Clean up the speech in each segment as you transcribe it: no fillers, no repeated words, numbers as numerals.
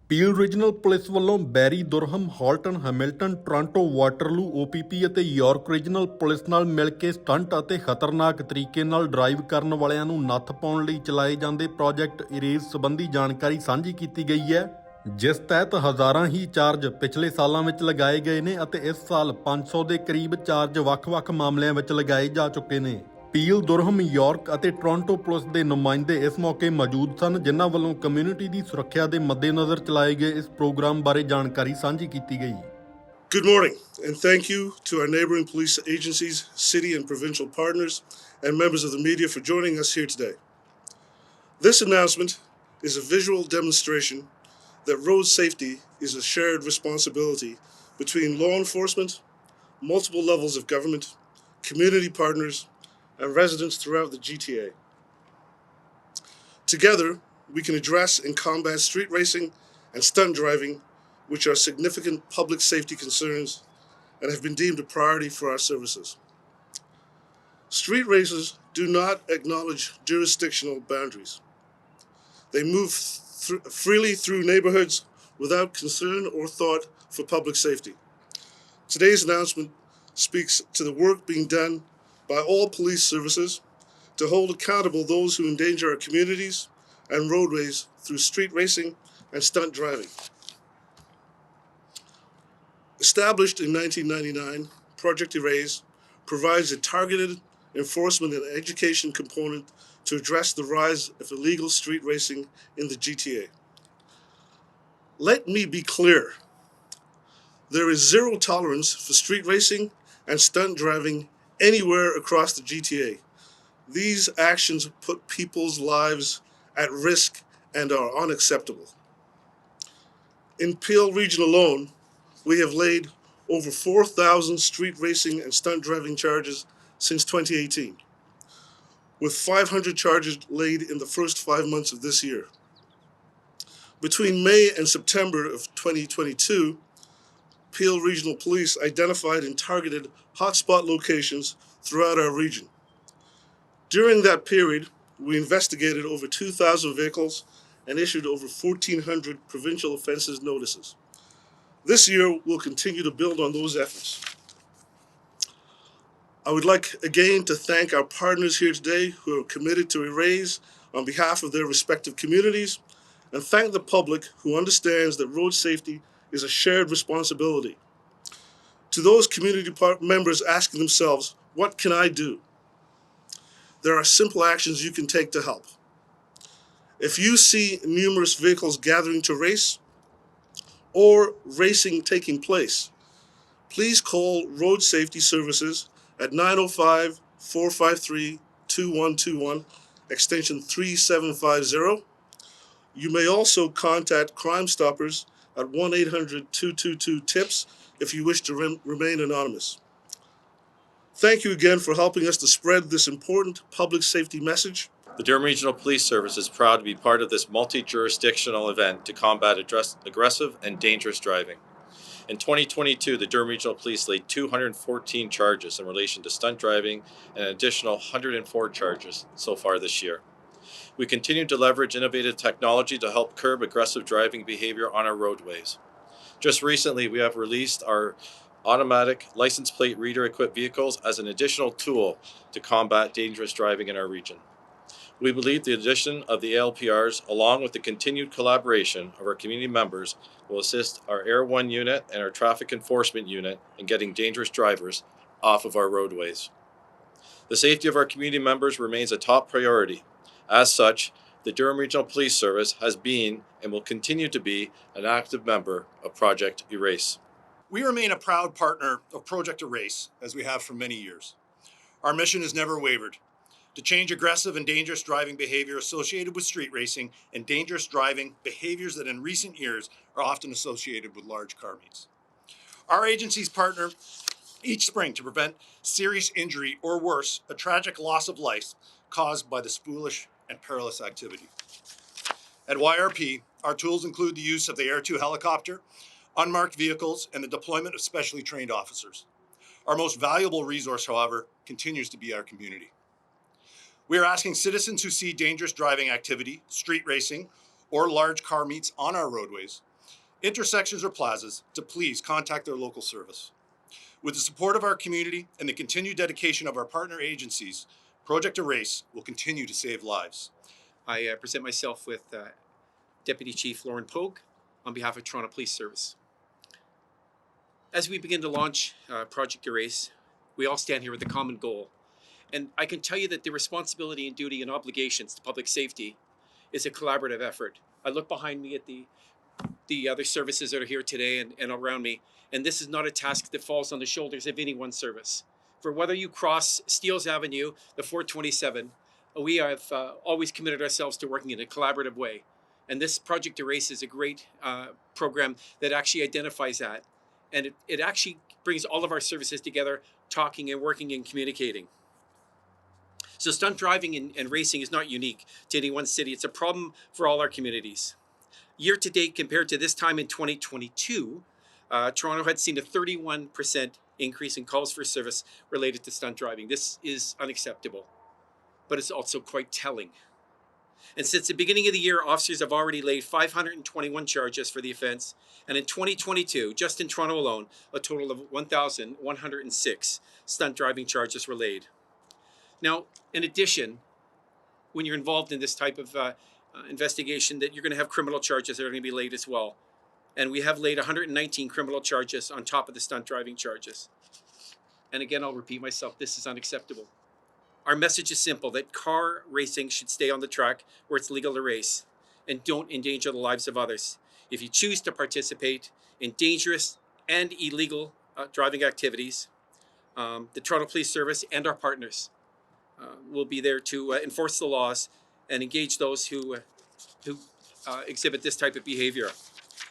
Peel regional police ਵੱਲੋਂ ਬੈਰੀ ਦੁਰਹਮ Halton Hamilton Toronto Waterloo OPP ਅਤੇ York regional police ਨਾਲ ਮਿਲ ਕੇ stunt ਅਤੇ ਖਤਰਨਾਕ ਤਰੀਕੇ ਨਾਲ ਡਰਾਈਵ ਕਰਨ ਵਾਲਿਆਂ ਨੂੰ ਨੱਥ ਪਾਉਣ ਲਈ ਚਲਾਏ ਜਾਂਦੇ ਪ੍ਰੋਜੈਕਟ ਇਰੇਜ਼ ਸੰਬੰਧੀ ਜਾਣਕਾਰੀ ਸਾਂਝੀ ਕੀਤੀ ਗਈ ਹੈ, ਜਿਸ ਤਹਿਤ ਹਜ਼ਾਰਾਂ ਹੀ ਚਾਰਜ ਪਿਛਲੇ ਸਾਲਾਂ ਵਿੱਚ ਲਗਾਏ ਗਏ ਨੇ ਅਤੇ ਇਸ ਸਾਲ 500 ਦੇ ਕਰੀਬ ਚਾਰਜ ਵੱਖ-ਵੱਖ ਮਾਮਲਿਆਂ ਵਿੱਚ ਲਗਾਏ ਜਾ ਚੁੱਕੇ ਨੇ। ਪੀਲ ਦੁਰਹਮ ਯਾਰਕ ਅਤੇ ਟੋਰਾਂਟੋ ਪੁਲਿਸ ਦੇ ਨੁਮਾਇੰਦੇ ਇਸ ਮੌਕੇ ਮੌਜੂਦ ਸਨ, ਜਿਨ੍ਹਾਂ ਵੱਲੋਂ ਕਮਿਊਨਿਟੀ ਦੀ ਸੁਰੱਖਿਆ ਦੇ ਮੱਦੇਨਜ਼ਰ ਚਲਾਏ ਗਏ ਇਸ ਪ੍ਰੋਗਰਾਮ ਬਾਰੇ ਜਾਣਕਾਰੀ ਸਾਂਝੀ ਕੀਤੀ ਗਈ। Good morning, and thank you to our neighboring police agencies, city and provincial partners, and members of the media for joining us here today. This announcement is a visual demonstration that road safety is a shared responsibility between law enforcement, multiple levels of government, community partners, and residents throughout the GTA. Together, we can address and combat street racing and stunt driving, which are significant public safety concerns and have been deemed a priority for our services. Street races do not acknowledge jurisdictional boundaries. They move freely through neighborhoods without concern or thought for public safety. Today's announcement speaks to the work being done by all police services to hold accountable those who endanger our communities and roadways through street racing and stunt driving. Established in 1999, Project Erase provides a targeted enforcement and education component to address the rise of illegal street racing in the GTA. Let me be clear. There is zero tolerance for street racing and stunt driving anywhere across the GTA. These actions put people's lives at risk and are unacceptable. In Peel Region alone, we have laid over 4,000 street racing and stunt driving charges since 2018, with 500 charges laid in the first 5 months of this year. Between May and September of 2022, Peel Regional Police identified and targeted hotspot locations throughout our region. During that period, we investigated over 2,000 vehicles and issued over 1,400 provincial offences notices. This year, we'll continue to build on those efforts. I would like again to thank our partners here today who are committed to Erase on behalf of their respective communities, and thank the public who understands that road safety is a shared responsibility. To those community members asking themselves, what can I do? There are simple actions you can take to help. If you see numerous vehicles gathering to race or racing taking place, please call Road Safety Services at 905-453-2121, extension 3750. You may also contact Crime Stoppers at 1-800-222-TIPS if you wish to remain anonymous. Thank you again for helping us to spread this important public safety message. The Durham Regional Police Service is proud to be part of this multi-jurisdictional event to combat aggressive and dangerous driving. In 2022, the Durham Regional Police laid 214 charges in relation to stunt driving and an additional 104 charges so far this year. We continue to leverage innovative technology to help curb aggressive driving behavior on our roadways. Just recently, we have released our automatic license plate reader equipped vehicles as an additional tool to combat dangerous driving in our region. We believe the addition of the ALPRs, along with the continued collaboration of our community members, will assist our Air 1 unit and our traffic enforcement unit in getting dangerous drivers off of our roadways. The safety of our community members remains a top priority. As such, the Durham Regional Police Service has been and will continue to be an active member of Project Erase. We remain a proud partner of Project Erase, as we have for many years. Our mission has never wavered: to change aggressive and dangerous driving behavior associated with street racing and dangerous driving behaviors that in recent years are often associated with large car meets. Our agencies partner each spring to prevent serious injury or worse, a tragic loss of life caused by this foolish and perilous activity. At YRP, our tools include the use of the Air 2 helicopter, unmarked vehicles, and the deployment of specially trained officers. Our most valuable resource, however, continues to be our community. We are asking citizens who see dangerous driving activity, street racing, or large car meets on our roadways intersections or plazas, to please contact their local service. With the support of our community and the continued dedication of our partner agencies, Project Erase will continue to save lives. I present myself with Deputy Chief Lauren Pogue on behalf of Toronto Police Service. As we begin to launch Project Erase, we all stand here with a common goal. And I can tell you that the responsibility and duty and obligations to public safety is a collaborative effort. I look behind me at the other services that are here today and around me, and this is not a task that falls on the shoulders of any one service. For whether you cross Steeles Avenue, the 427, we have always committed ourselves to working in a collaborative way. And this Project Erase is a great program that actually identifies that. And it actually brings all of our services together, talking and working and communicating. So stunt driving and racing is not unique to any one city. It's a problem for all our communities. Year to date, compared to this time in 2022, Toronto had seen a 31% increase in calls for service related to stunt driving. This is unacceptable, but it's also quite telling. And since the beginning of the year, officers have already laid 521 charges for the offense. And in 2022, just in Toronto alone, a total of 1,106 stunt driving charges were laid. Now, in addition, when you're involved in this type of investigation, that you're going to have criminal charges that are going to be laid as well. And we have laid 119 criminal charges on top of the stunt driving charges. And again, I'll repeat myself, this is unacceptable. Our message is simple, that car racing should stay on the track where it's legal to race, and don't endanger the lives of others. If you choose to participate in dangerous and illegal driving activities, the Toronto Police Service and our partners will be there to enforce the laws and engage those who exhibit this type of behavior.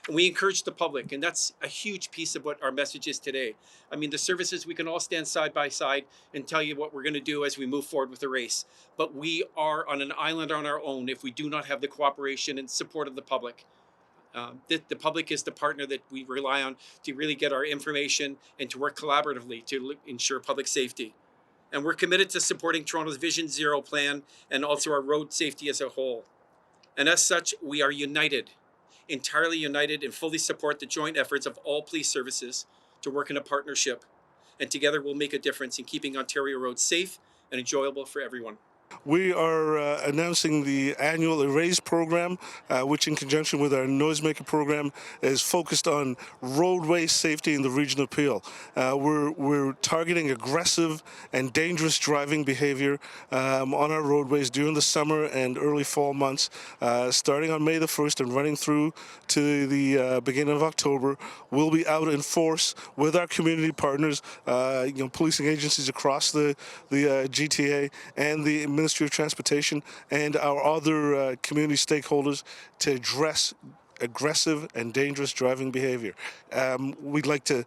And we encourage the public, and that's a huge piece of what our message is today. I mean, the services, we can all stand side by side and tell you what we're going to do as we move forward with the race. But we are on an island on our own if we do not have the cooperation and support of the public. The public is the partner that we rely on to really get our information and to work collaboratively to ensure public safety. And we're committed to supporting Toronto's Vision Zero plan and also our road safety as a whole. And as such, we are united, entirely united, and fully support the joint efforts of all police services to work in a partnership. And together we'll make a difference in keeping Ontario roads safe and enjoyable for everyone. We are announcing the annual Erase program, which in conjunction with our Noisemaker program is focused on roadway safety in the region of Peel. We're targeting aggressive and dangerous driving behavior on our roadways during the summer and early fall months, starting on May the 1st and running through to the beginning of October. We'll be out in force with our community partners, policing agencies across the GTA and the Ministry of Transportation and our other community stakeholders to address aggressive and dangerous driving behavior. We'd like to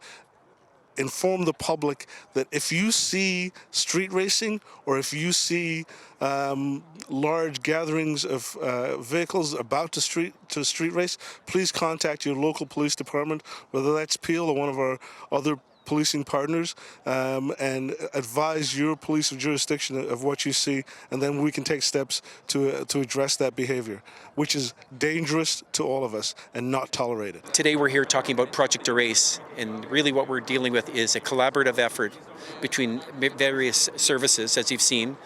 inform the public that if you see street racing or if you see large gatherings of vehicles about to street race, please contact your local police department, whether that's Peel or one of our other policing partners, and advise your police of jurisdiction of what you see, and then we can take steps to address that behavior, which is dangerous to all of us and not tolerated. Today we're here talking about Project Erase, and really what we're dealing with is a collaborative effort between various services, as you've seen,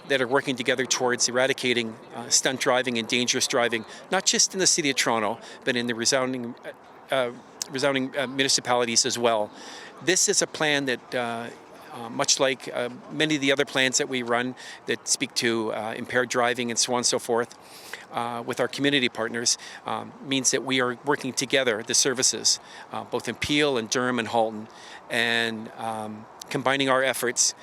that are working together towards eradicating stunt driving and dangerous driving, not just in the City of Toronto, but in the resounding municipalities as well. This is a plan that, much like many of the other plans that we run that speak to impaired driving and so on and so forth, with our community partners, means that we are working together, the services, both in Peel and Durham and Halton, and combining our efforts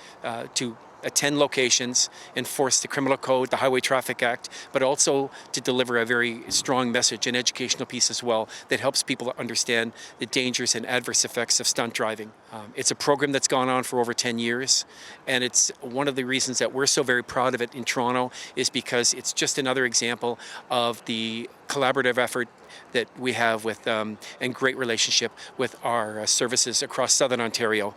to attend locations, enforce the Criminal Code, the Highway Traffic Act, but also to deliver a very strong message, an educational piece as well, that helps people understand the dangers and adverse effects of stunt driving. It's a program that's gone on for over 10 years, and it's one of the reasons that we're so very proud of it in Toronto is because it's just another example of the collaborative effort that we have with and great relationship with our services across Southern Ontario.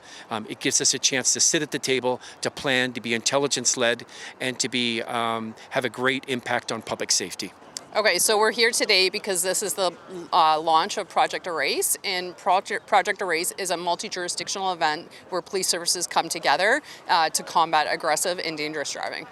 It gives us a chance to sit at the table, to plan, to be intelligence-led, and to be have a great impact on public safety. Okay, so we're here today because this is the launch of Project Erase, and Project Erase is a multi-jurisdictional event where police services come together to combat aggressive and dangerous driving.